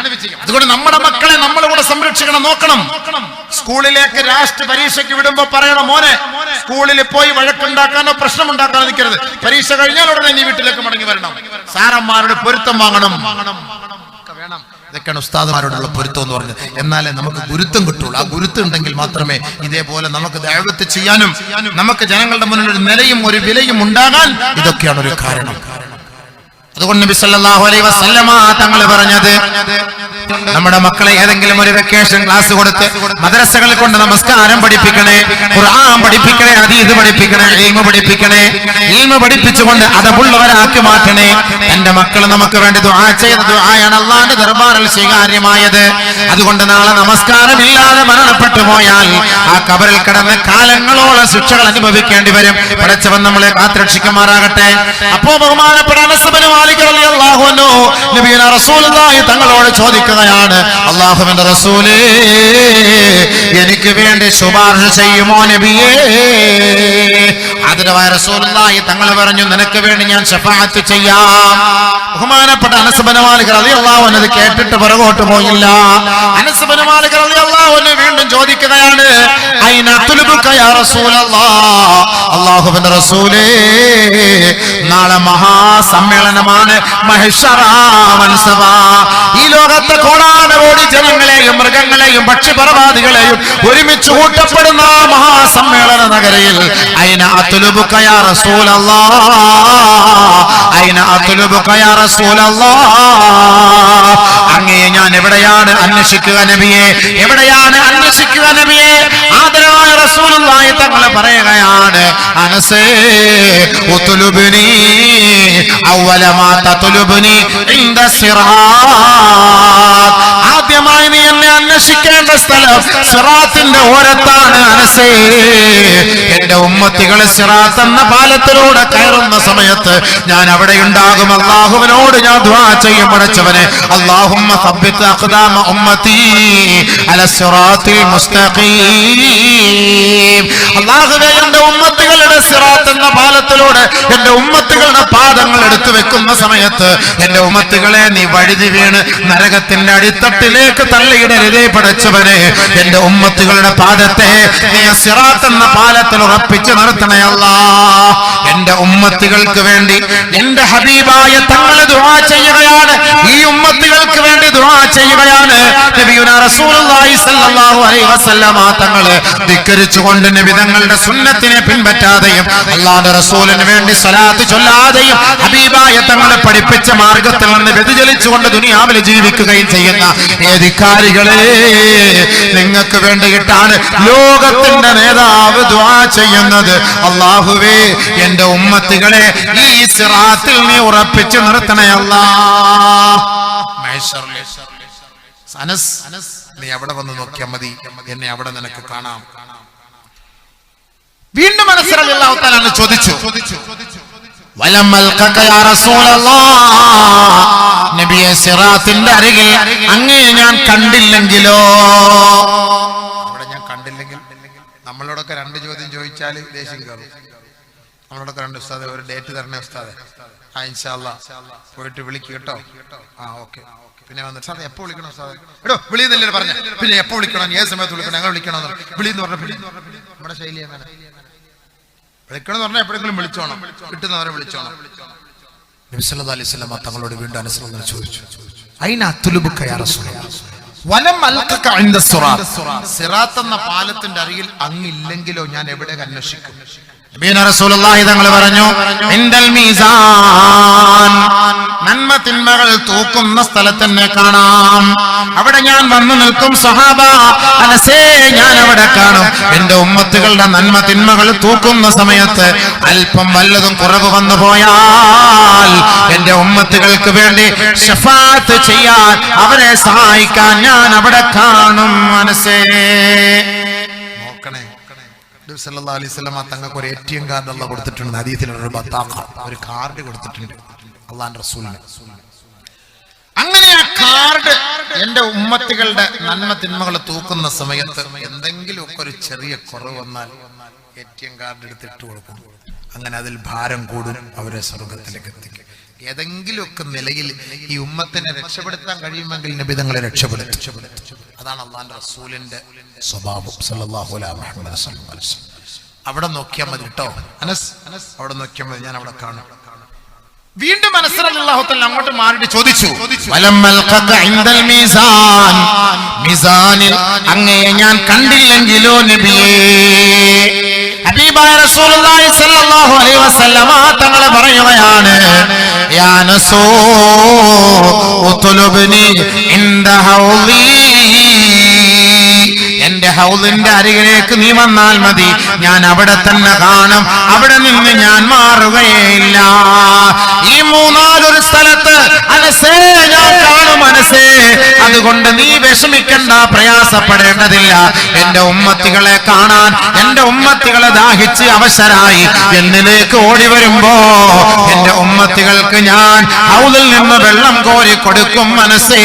അതുകൊണ്ട് നമ്മുടെ മക്കളെ നമ്മുടെ കൂടെ സംരക്ഷിക്കണം, നോക്കണം. സ്കൂളിലേക്ക് രാഷ്ട്ര പരീക്ഷയ്ക്ക് വിടുമ്പോ പറയണം, മോനെ സ്കൂളിൽ പോയി വഴക്കുണ്ടാക്കാനോ പ്രശ്നമുണ്ടാക്കാനോ നിൽക്കരുത്. പരീക്ഷ കഴിഞ്ഞാൽ ഉടനെ നീ വീട്ടിലേക്ക് മടങ്ങി വരണം. സാറന്മാരുടെ പൊരുത്തം വാങ്ങണം, വേണം. ഇതൊക്കെയാണ് ഉസ്താദുമാരോടുള്ള പൊരുത്തം എന്ന് പറഞ്ഞത്. എന്നാലേ നമുക്ക് ഗുരുത്വം കിട്ടുള്ളൂ. ആ ഗുരുത്വം ഉണ്ടെങ്കിൽ മാത്രമേ ഇതേപോലെ നമുക്ക് ദഅവത്ത് ചെയ്യാനും നമുക്ക് ജനങ്ങളുടെ മുന്നിൽ ഒരു നിലയും ഒരു വിലയും ഉണ്ടാകാൻ ഇതൊക്കെയാണ് ഒരു കാരണം. അതുകൊണ്ട് നബി സല്ലല്ലാഹു അലൈഹി വസല്ലമ തങ്ങൾ പറഞ്ഞത്, നമ്മുടെ മക്കളെ ഏതെങ്കിലും ഒരു വെക്കേഷൻ ക്ലാസ് കൊടുത്ത് മദ്രസകളിൽ കൊണ്ട് നമസ്കാരം പഠിപ്പിക്കണേ, ഖുർആൻ പഠിപ്പിക്കണേ, ഹദീസ് പഠിപ്പിക്കണേ, ഇൽമു പഠിപ്പിക്കണേ. ഇൽമു പഠിപ്പിച്ചുകൊണ്ട് അതബുള്ളവരാക്കി മാറ്റണേ. എന്റെ മക്കൾ നമുക്ക് വേണ്ടി ദുആ ചെയ്ത ദുആയാണ് അല്ലാഹുവിന്റെ ദർബാറിൽ സ്വീകാര്യമായത്. അതുകൊണ്ട് നാളെ നമസ്കാരമില്ലാതെ മരണപ്പെട്ടു പോയാൽ ആ ഖബറിൽ കിടന്ന് കാലങ്ങളോളം ശിക്ഷകൾ അനുഭവിക്കേണ്ടി വരും. പടച്ചവൻ നമ്മളെ കാത്തുരക്ഷിക്കുമാറാകട്ടെ. അപ്പോ ബഹുമാനപ്പെട്ട അനസ് ഇബ്നു മാലിക് റളിയല്ലാഹു അൻഹു നബിയുനാ റസൂലുള്ളാഹി തങ്ങളോട് ചോദിക്കുകയാണ്, അല്ലാഹുവിന്റെ റസൂലേ, എനിക്ക് വേണ്ടി ശുപാർശ ചെയ്യുമോ നബിയേ? ആദരവായ റസൂലുള്ളാഹി തങ്ങൾ പറഞ്ഞു, നിനക്ക് വേണ്ടി ഞാൻ ശഫാഅത്ത് ചെയ്യാം. ബഹുമാനപ്പെട്ട അനസ് ഇബ്നു മാലിക് റളിയല്ലാഹു അൻഹു അത് കേട്ടിട്ട് പുറകോട്ട് പോയില്ല. അനസ് ഇബ്നു മാലിക് റളിയല്ലാഹു അൻഹു വീണ്ടും ചോദിക്കുകയാണ്, ഐന തുലുബുക യാ റസൂലല്ലാഹ്, അല്ലാഹുവിന്റെ റസൂലേ, നാളെ മഹാസമ്മേളനമാണ്, മഹ്ശറ വൻസഭ. ഈ ലോകത്തെ കോടാനുകോടി ജനങ്ങളെയും മൃഗങ്ങളെയും പക്ഷിപർവാദികളെയും ഒരുമിച്ച് കൂട്ടപ്പെടുന്ന മഹാസമ്മേളന നഗരിയിൽ ഐന അത്ലുബുക യാ റസൂലല്ലാഹ്, ഐന അത്ലുബുക യാ റസൂലല്ലാഹ്, അങ്ങയെ ഞാൻ എവിടെയാണ് അന്വേഷിക്കുക നബിയെ? എവിടെയാണ് അന്വേഷിക്കുക നബിയെ? ആദരവായ റസൂലുള്ളാഹി തങ്ങൾ പറയുകയാണ്, അനസേ ഉത്ലുബ്നി അവല മാ തത്ലുബ്നി ഇൻദ സിറാത്ത്, ആദ്യമായി നീ എന്നെ അന്വേഷിക്കേണ്ട സ്ഥലം സിറാത്തിന്റെ ഓരത്താണ് അനസേ. എന്റെ ഉമ്മത്തികൾ സിറാത്ത് എന്ന പാലത്തിലൂടെ കയറുന്ന സമയത്ത് ഞാൻ അവിടെ ഉണ്ടാകും. അല്ലാഹുവിനോട് ഞാൻ ദുആ ചെയ്യും, പടച്ചവനെ, അല്ലാഹുമ്മ സബ്ബിത് അഖ്ദാമ ഉമ്മത്തി അല സിറാത്തിൽ മുസ്തഖീം. അല്ലാഹുവേ, എന്റെ ഉമ്മത്തികളുടെ സിറാത്ത് എന്ന പാലത്തിലൂടെ എന്റെ ഉമ്മത്തികളുടെ പാദങ്ങൾ എടുത്തു വെക്കുന്ന സമയത്ത് എന്റെ ഉമ്മത്തികളെ നീ വഴുതി വീണ് നരകത്തിന്റെ അടിത്തട്ടിലേക്ക് തള്ളിയിടരുതേ പടച്ചവനെ. എന്റെ ഉമ്മത്തികളുടെ പാദത്തെ നീ സിറാത്ത് എന്ന പാലത്തിൽ ഉറപ്പിച്ചു നിർത്തണേ അല്ലാഹ്. എന്റെ ഉമ്മത്തികൾക്ക് വേണ്ടി എന്റെ ഹബീബായ തങ്ങൾ ദുആ ചെയ്യുകയാണ്. ഈ ഉമ്മത്തികൾക്ക് വേണ്ടി ദുആ ചെയ്യുകയാണ്. നബിയുനാ റസൂലുള്ളാഹി സ്വല്ലല്ലാഹു അലൈഹി വസല്ലമ തങ്ങൾ ധിക്കരിച്ചുകൊണ്ട് നബി തങ്ങളുടെ സുന്നത്തിനെ പിൻപറ്റാതെയും അല്ലാഹുവിന്റെ റസൂലിന് വേണ്ടി സ്വലാത്ത് ചൊല്ലാതെയും ഹബീബായ തങ്ങളെ പഠിപ്പിച്ച മാർഗത്തിൽ നിന്ന് വ്യതിചലിച്ചുകൊണ്ട് ദുനിയാവിൽ ജീവിക്കുകയും ചെയ്യുന്ന ധിക്കാരികളെ, നിങ്ങൾക്ക് വേണ്ടിയിട്ടാണ് ലോകത്തിന്റെ നേതാവ് ദുആ ചെയ്യുന്നത്. അല്ലാഹുവേ, എന്റെ ഉമ്മത്തികളെ ഈ സിറാത്തിൽ നീ ഉറപ്പിച്ചു നിർത്തണേ അല്ലാഹ്. അനസ്, നീ അവിടെ വന്ന് നോക്കിയാൽ മതി, എന്നെ അവിടെ നിനക്ക് കാണാം. വീണ്ടും അനസ് റളിയല്ലാഹു തആല ചോദിച്ചു, വലം അൽഖക യാ റസൂലല്ലാഹ്, നബിയെ, സിറാത്തിന്റെ അരികിൽ അങ്ങയെ ഞാൻ കണ്ടില്ലെങ്കിലോ? അവിടെ ഞാൻ കണ്ടില്ലെങ്കിൽ നമ്മളോടൊക്കെ രണ്ട് ചോദ്യം ചോദിച്ചാൽ ദേഷ്യം കയറും. നമ്മളോടൊക്കെ രണ്ട് ഉസ്താദെ, ഒരു ഡേറ്റ് തരണേ ഉസ്താദെ. ആ ഇൻഷാ അല്ലാഹ് പോയിട്ട് വിളിക്ക് കേട്ടോ. ആ ഓക്കെ. പിന്നെ വന്നിട്ട് സാറേ എപ്പോ വിളിക്കണം ഉസ്താദെ? എടോ വിളിയെന്നല്ലേ പറഞ്ഞ, പിന്നെ എപ്പോ വിളിക്കണം, ഏത് സമയത്ത് വിളിക്കണം, ഞങ്ങൾ വിളിക്കണം, വിളിയെന്ന് പറഞ്ഞ നമ്മുടെ ശൈലി അങ്ങനെ. വിളിക്കണം പറഞ്ഞാൽ എപ്പോഴെങ്കിലും വിളിച്ചോണം, കിട്ടുന്നവരെ വിളിച്ചോണം. നബി സല്ലല്ലാഹു അലൈഹി വസല്ലം തങ്ങളോട് വീണ്ടും അനസ് റളിയല്ലാഹു ചോദിച്ചു, ഐന അത്ലുബുക യാ റസൂലല്ലാഹ്, വലം അൽഖക ഇൻദ സിറാത്ത്, സിറാത്ത് എന്ന പാലത്തിന്റെ അരികിൽ അങ്ങില്ലെങ്കിലോ ഞാൻ എവിടെ അന്വേഷിക്കും? നബിയുനാ റസൂലുള്ളാഹി തങ്ങൾ പറഞ്ഞു, ഇൻദൽ മീസാൻ, നന്മ തിന്മകൾ തൂക്കുന്ന സ്ഥലത്ത് എന്നെ കാണാം. അവിടെ ഞാൻ വന്നു നിൽക്കും സഹാബ. അനസേ, ഞാൻ അവിടെ കാണും. എന്റെ ഉമ്മത്തുകളുടെ നന്മ തിന്മകൾ തൂക്കുന്ന സമയത്ത് അല്പം വല്ലതും കുറവ് വന്നു പോയാൽ എന്റെ ഉമ്മത്തുകൾക്ക് വേണ്ടി ശഫാഅത്ത് ചെയ്യാൻ, അവരെ സഹായിക്കാൻ ഞാൻ അവിടെ കാണും. അനസേ, നോക്കണേ, സല്ലല്ലാഹു അലൈഹി വസല്ലം തങ്ങൾക്ക് ഒരു ATM കാർഡ് അല്ലാഹു കൊടുത്തിട്ടുണ്ട്. ഹദീസിൽ ഒരു ബത്താഖ, ഒരു കാർഡ് കൊടുത്തിട്ടുണ്ട് അല്ലാഹുവിന്റെ റസൂലിന്. അങ്ങനെ ആ കാർഡ് എന്റെ ഉമ്മത്തികളുടെ നന്മ തിന്മകൾ തൂക്കുന്ന സമയത്ത് എന്തെങ്കിലുമൊക്കെ ഒരു ചെറിയ കുറവ് വന്നാൽ ATM കാർഡ് എടുത്തിട്ട് കൊടുക്കും. അങ്ങനെ അതിൽ ഭാരം കൂടും, അവരെ സ്വർഗ്ഗത്തിലേക്ക് എത്തിക്കും. ഏതെങ്കിലുമൊക്കെ നിലയിൽ ഈ ഉമ്മത്തിനെ രക്ഷപ്പെടുത്താൻ കഴിയുമെങ്കിൽ നബി തങ്ങളെ രക്ഷപ്പെടുത്തും. അതാണ് അല്ലാഹുവിന്റെ റസൂലിന്റെ സ്വഭാവം സല്ലല്ലാഹു അലൈഹി വസല്ലം. അവിടെ നോക്കിയാൽ മതി കേട്ടോ അനസ്, അവിടെ നോക്കിയാൽ മതി, ഞാൻ അവിടെ കാണും. വീണ്ടും അനസ് റളിയല്ലാഹു തആല അങ്ങോട്ട് മാറിയിട്ട് ചോദിച്ചു, വലം അൽഖക ഇൻദൽ മീസാൻ, മീസാനിൽ അങ്ങയെ ഞാൻ കണ്ടില്ലെങ്കിലോ നബിയേ? ഹബീബ ഹബീബായ റസൂലുള്ളാഹി സ്വല്ലല്ലാഹു അലൈഹി വസല്ലമ തങ്ങൾ പറയുകയാണ്, യാ നസൂ ഉത്ലുബ്നി ഇൻദ ഹൗളി, എന്റെ ഹൗളിന്റെ അരികിലേക്ക് നീ വന്നാൽ മതി, ഞാൻ അവിടെ തന്നെ കാണും, അവിടെ നിന്ന് ഞാൻ മാറുകയില്ല. ഈ മൂന്നാലൊരു സ്ഥലത്ത് അനസേ ഞാൻ കാണും അനസേ, അതുകൊണ്ട് നീ വിഷമിക്കണ്ട, പ്രയാസപ്പെടേണ്ടതില്ല. എന്റെ ഉമ്മത്തികളെ കാണാൻ, എന്റെ ഉമ്മത്തികളെ ദാഹിച്ച് അവശരായി എന്നിലേക്ക് ഓടി വരുമ്പോ എന്റെ ഉമ്മത്തികൾക്ക് ഞാൻ ഹൗളിൽ നിന്ന് വെള്ളം കോരി കൊടുക്കും മനസ്സേ.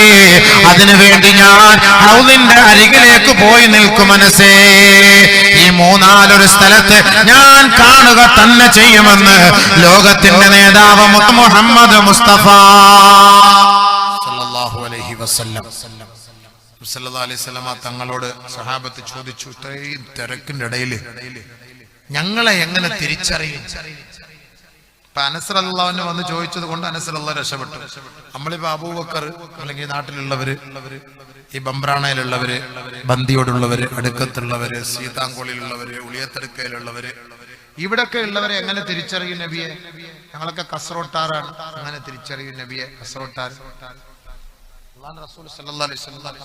അതിനുവേണ്ടി ഞാൻ ഹൗളിന്റെ അരികിലേക്ക് പോയി നിൽക്കും മനസ്സേ. ഈ മൂന്നാലൊരു സ്ഥലത്ത് ഞാൻ കാണുക തന്നെ ചെയ്യുമെന്ന് ലോകത്തിന്റെ നേതാവ് മുഹമ്മദ് മുസ്തഫ സല്ലല്ലാഹു അലൈഹി വസല്ലം സല്ലല്ലാഹു അലൈഹി വസല്ലം തങ്ങളോട് സഹാബത്ത് ചോദിച്ചു, ഇത്രയും തിരക്കിന്റെ ഇടയിൽ ഞങ്ങളെ എങ്ങനെ തിരിച്ചറിയും? ഇപ്പൊ അനസ് റളിയല്ലാഹു അൻഹു വന്ന് ചോദിച്ചത് കൊണ്ട് അനസ് റളിയല്ലാഹു രക്ഷപ്പെട്ടു. നമ്മളിപ്പോ അബൂബക്കർ അല്ലെങ്കിൽ നാട്ടിലുള്ളവര്, ഈ ബംബ്രാണയിലുള്ളവര്, ബന്ദിയോടുള്ളവര്, അടുക്കത്തുള്ളവര്, സീതാങ്കോളിലുള്ളവര്, ഉളിയത്തടുക്കയിലുള്ളവര്, ഇവിടൊക്കെ ഉള്ളവരെ എങ്ങനെ തിരിച്ചറിയും നബിയെ? ഞങ്ങളൊക്കെ കസറോട്ടാറാണ്, അങ്ങനെ തിരിച്ചറിയും നബിയെ? കസറോട്ടാർ റസൂൽ സല്ലല്ലാഹു അലൈഹി വസല്ലം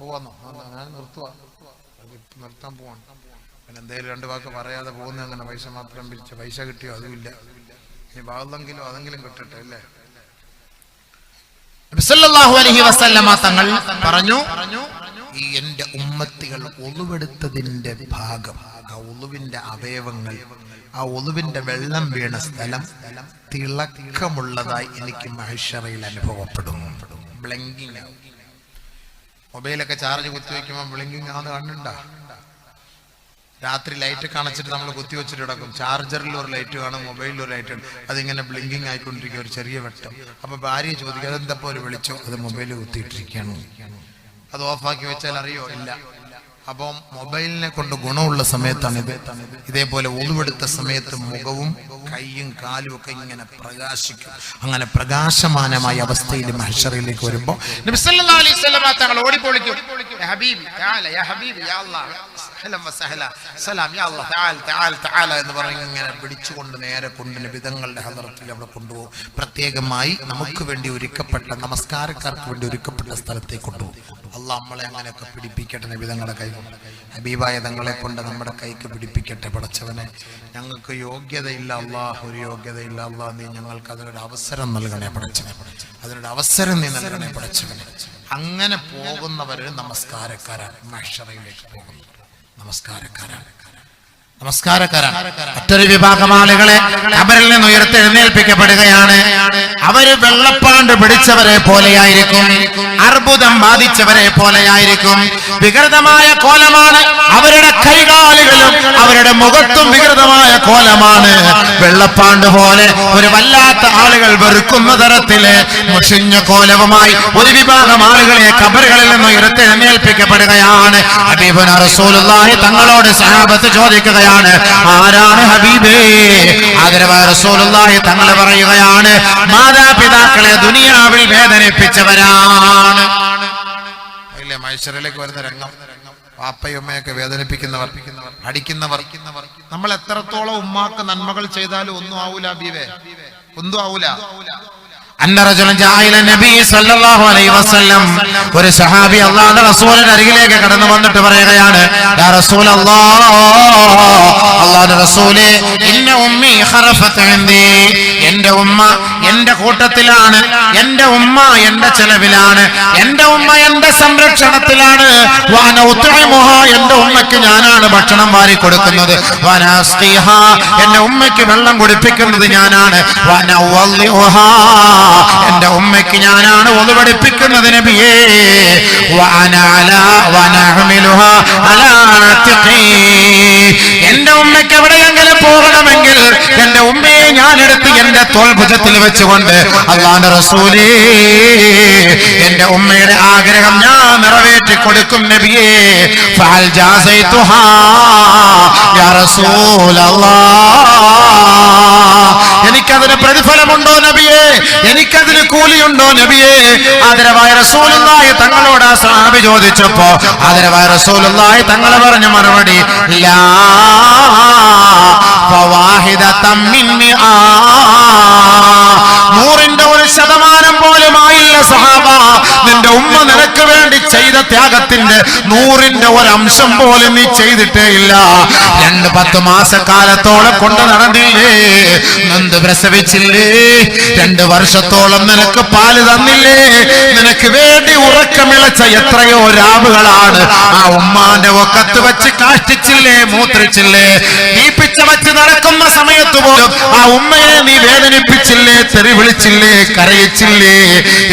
പോവാന്നോ? ഞാൻ നിർത്താൻ പോവാണ്. പിന്നെ എന്തേലും രണ്ട് വാക്ക് പറയാതെ പോകുന്ന, അങ്ങനെ പൈസ മാത്രം പിരിച്ച പൈസ കിട്ടിയോ? അതുമില്ല. ഇനി ഭാഗത്തെങ്കിലും അതെങ്കിലും കിട്ടട്ടെ അല്ലേ? സല്ലല്ലാഹു അലൈഹി വസല്ലമ തങ്ങൾ പറഞ്ഞു, ഈ എന്റെ ഉമ്മത്തികൾ ഒളുവെടുത്തതിന്റെ ഭാഗം, ആ ഒളുവിന്റെ അവയവങ്ങൾ, ആ ഒളുവിന്റെ വെള്ളം വീണ സ്ഥലം തിളക്കമുള്ളതായി എനിക്ക് മഹ്ശറയിൽ അനുഭവപ്പെടും. ബ്ലിങ്കിങ്, മൊബൈലൊക്കെ ചാർജ് കുത്തിവെക്കുമ്പോൾ ബ്ലിങ്കിങ് ആണെന്ന് കണ്ടുണ്ടോ? രാത്രി ലൈറ്റ് കാണിച്ചിട്ട് നമ്മൾ കുത്തിവെച്ചിട്ട് കിടക്കും. ചാർജറിൽ ഒരു ലൈറ്റ് കാണും, മൊബൈലിൽ ഒരു ലൈറ്റ് കാണും, അതിങ്ങനെ ബ്ലിങ്കിങ് ആയിക്കൊണ്ടിരിക്കുക, ഒരു ചെറിയ വെട്ടം. അപ്പൊ ഭാര്യ ചോദിക്കുക, അതെന്തപ്പോ ഒരു വിളിച്ചോ? അത് മൊബൈൽ കുത്തിയിട്ടിരിക്കുകയാണ്. അത് ഓഫാക്കി വെച്ചാൽ അറിയോ? ഇല്ല. അപ്പം മൊബൈലിനെ കൊണ്ട് ഗുണമുള്ള സമയത്താണിത്. ഇതേപോലെ ഒളിവെടുത്ത സമയത്ത് മുഖവും കൈയും കാലും ഒക്കെ ഇങ്ങനെ പ്രകാശിക്കും. അങ്ങനെ പ്രകാശമാനമായ അവസ്ഥയിൽ മഹ്ശറിലേക്ക് വരുമ്പോ നബി സല്ലല്ലാഹു അലൈഹി വസല്ലം തങ്ങൾ ഓടിപ്പൊളിക്കും, യാ ഹബീബി തആല, യാ ഹബീബി, യാ അല്ലാഹ്, സഹലം വസഹല, സലാം, യാ അല്ലാഹ്, തആല തആല തആല എന്ന് പറഞ്ഞ് ഇങ്ങനെ പിടിച്ചുകൊണ്ട് നേരെ കൊണ്ട് നബി തങ്ങളുടെ ഹദറത്തിൽ അവിടെ കൊണ്ടുപോകും. പ്രത്യേകമായി നമുക്ക് വേണ്ടി ഒരുക്കപ്പെട്ട, നമസ്കാരക്കാർക്ക് വേണ്ടി ഒരുക്കപ്പെട്ട സ്ഥലത്തേക്ക് കൊണ്ടുപോകും. അള്ളാഹ് നമ്മളെ അങ്ങനെയൊക്കെ പിടിപ്പിക്കട്ടെ. നബി തങ്ങളുടെ കൈ കൊണ്ട്, ഹബീബായ തങ്ങളെ കൊണ്ട് നമ്മുടെ കൈക്ക് പിടിപ്പിക്കട്ടെ. പടച്ചവനെ, ഞങ്ങൾക്ക് യോഗ്യതയില്ല അള്ളാഹ്, ഒരു യോഗ്യതയില്ല അള്ളാഹ്, നീ ഞങ്ങൾക്ക് അതിനൊരു അവസരം നൽകണേ പടച്ചവനെ, അതിനൊരു അവസരം നീ നൽകണേ പടച്ചവനെ. അങ്ങനെ പോകുന്നവര് നമസ്കാരക്കാരാണ്, മഹ്ശറയിലേക്ക് പോകുന്നു നമസ്കാരക്കാരാണ്. മറ്റൊരു വിഭാഗം ആളുകളെ ഖബറിൽ നിന്ന് ഉയർത്തെഴുന്നേൽപ്പിക്കപ്പെടുകയാണ്. അവര് വെള്ളപ്പാണ്ട് പിടിച്ചവരെ പോലെയായിരിക്കും, അർബുദം ബാധിച്ചവരെ പോലെയായിരിക്കും. വികൃതമായ കോലമാണ് അവരുടെ കൈകാലുകളും അവരുടെ മുഖത്തും വികൃതമായ കോലമാണ്. വെള്ളപ്പാണ്ട് പോലെ ഒരു വല്ലാത്ത ആളുകൾ വെറുക്കുന്ന തരത്തില് മുഷിഞ്ഞ കോലവുമായി ഒരു വിഭാഗം ആളുകളെ ഖബറുകളിൽ നിന്ന് ഉയർത്തെഴുന്നേൽപ്പിക്കപ്പെടുകയാണ്. ഹബീബുനാ റസൂലുള്ളാഹി തങ്ങളോട് സഹാബത്ത് ചോദിക്കുകയാണ്, ആരാണ് ഹബീബേ? ആദരവായ റസൂലുള്ളാഹി തങ്ങൾ പറയുകയാണ്, മാതാപിതാക്കളെ ദുനിയാവിൽ വേദനിപ്പിച്ചവരാണ്. മഹ്ശറിലേക്ക് വരുന്ന രംഗം, വാപ്പയും ഉമ്മയൊക്കെ വേദനിപ്പിക്കുന്നവർ, അടിക്കുന്നവർ. നമ്മൾ എത്രത്തോളം ഉമ്മാക്ക് നന്മകൾ ചെയ്താലും ഒന്നും ആവൂല ഹബീബേ, ഒന്നും ആവൂല. ഒരു സഹാബി അല്ലാഹുവിന്റെ റസൂലിന്റെ അരികിലേക്ക് കടന്നു വന്നിട്ട് പറയുകയാണ്, യാ റസൂലല്ലാഹ്, അല്ലാഹുവിന്റെ റസൂലേ, ഇന്ന ഉമ്മി ഖറഫത് ഇൻദി, എന്റെ ഉമ്മ എന്റെ കൂട്ടത്തിലാണ്, എന്റെ ഉമ്മ എന്റെ ചെലവിലാണ്, എന്റെ ഉമ്മ എന്റെ സംരക്ഷണത്തിലാണ്. വഅന ഉത്ഇമുഹാ, എന്റെ ഉമ്മയ്ക്ക് ഞാനാണ് ഭക്ഷണം വാരി കൊടുക്കുന്നത്. വഅന അസ്ഖീഹാ, എന്റെ ഉമ്മയ്ക്ക് വെള്ളം കുടിപ്പിക്കുന്നത് ഞാനാണ്. വഅന ഉവള്ളിഉഹാ, എന്റെ ഉമ്മയ്ക്ക് ഞാനാണ് ഒളു പഠിപ്പിക്കുന്നത് നബിയേ. എന്റെ ഉമ്മയ്ക്ക് എവിടെയെങ്കിലും പോകണമെങ്കിൽ എന്റെ ഉമ്മയെ ഞാനെടുത്ത് എന്റെ തോൾഭുജത്തിൽ വെച്ചുകൊണ്ട് അല്ലാഹുവിന്റെ റസൂലേ, എന്റെ ഉമ്മയുടെ ആഗ്രഹം ഞാൻ നിറവേറ്റി കൊടുക്കും നബിയേ. ഫഅൽ ജാസൈതുഹാ യാ റസൂലല്ലാഹ്, എനിക്കതിന് പ്രതിഫലമുണ്ടോ നബിയേ? എനിക്കതിന് കൂലിയുണ്ടോ നബിയേ? ആദരവായ റസൂലുള്ളാഹി തങ്ങളോട് ആ സഹാബി ചോദിച്ചപ്പോ ആദരവായ റസൂലുള്ളാഹി തങ്ങൾ പറഞ്ഞ മറുപടി, ലാ 100ന്റെ 1% പോലുമായില്ല സഹാബ. നിന്റെ ഉമ്മ നിനക്ക് വേണ്ടി ചെയ്ത ത്യാഗത്തിന്റെ 100ന്റെ 1% പോലും നീ ചെയ്തിട്ടേ ഇല്ല. 10 മാസക്കാലത്തോളം കൊണ്ട് നടന്നില്ലേ, നൊന്ത് പ്രസവിച്ചില്ലേ, 2 വർഷത്തോളം നിനക്ക് പാല് തന്നില്ലേ, നിനക്ക് വേണ്ടി ഉറക്കമിളച്ച എത്രയോ രാവുകളാണ് ആ ഉമ്മാന്റെ ഒക്കത്ത് വെച്ച് കാഷ്ടിച്ചില്ലേ, മൂത്രിച്ചില്ലേ. നീ പിച്ച വെച്ച് നടക്കുന്ന സമയത്ത് പോലും ആ ഉമ്മയെ നീ വേദനിപ്പിച്ചില്ലേ, തെറി വിളിച്ചില്ലേ, കരയിച്ചില്ലേ.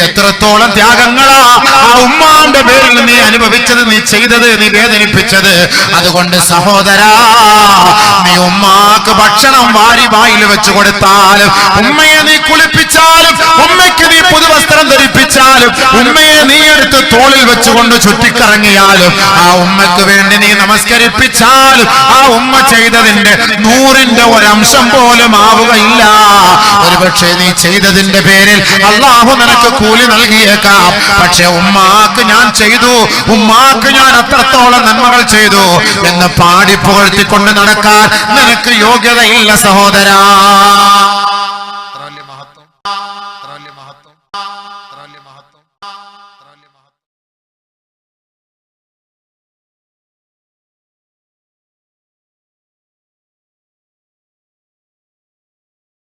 എത്രത്തോളം ത്യാഗങ്ങളാ ആ ഉമ്മാന്റെ പേരിൽ നീ അനുഭവിച്ചത്, നീ ചെയ്തത്, നീ വേദനിപ്പിച്ചത്. അതുകൊണ്ട് സഹോദരാ, നീ ഉമ്മാക്ക് ഭക്ഷണം വാരി വായിൽ വെച്ചു കൊടുത്താലും, ഉമ്മയെ നീ കുളിപ്പിച്ചാലും, ഉമ്മയ്ക്ക് നീ പുതുവസ്ത്രം ധരിപ്പിച്ചാലും, ഉമ്മയെ നീ എടുത്ത് തോളിൽ വെച്ചുകൊണ്ട് ചുറ്റിക്കറങ്ങിയാലും, ആ ഉമ്മക്ക് വേണ്ടി നീ നമസ്കരിപ്പിച്ചാലും, ആ ഉമ്മ ചെയ്തതിന്റെ 100ന്റെ 1% പോലും ആവുകയില്ല. ഒരുപക്ഷെ നീ ചെയ്തതിന്റെ പേരിൽ അള്ളാഹു നിനക്ക് കൂലി നൽകിയേക്കാം. പക്ഷെ ഉമ്മാക്ക് ഞാൻ ചെയ്തു, ഉമ്മാക്ക് ഞാൻ അത്രത്തോളം നന്മകൾ ചെയ്തു എന്ന് പാടി പുകഴ്ത്തിക്കൊണ്ട് നടക്കാൻ നിനക്ക് യോഗ്യതയില്ല സഹോദരാ.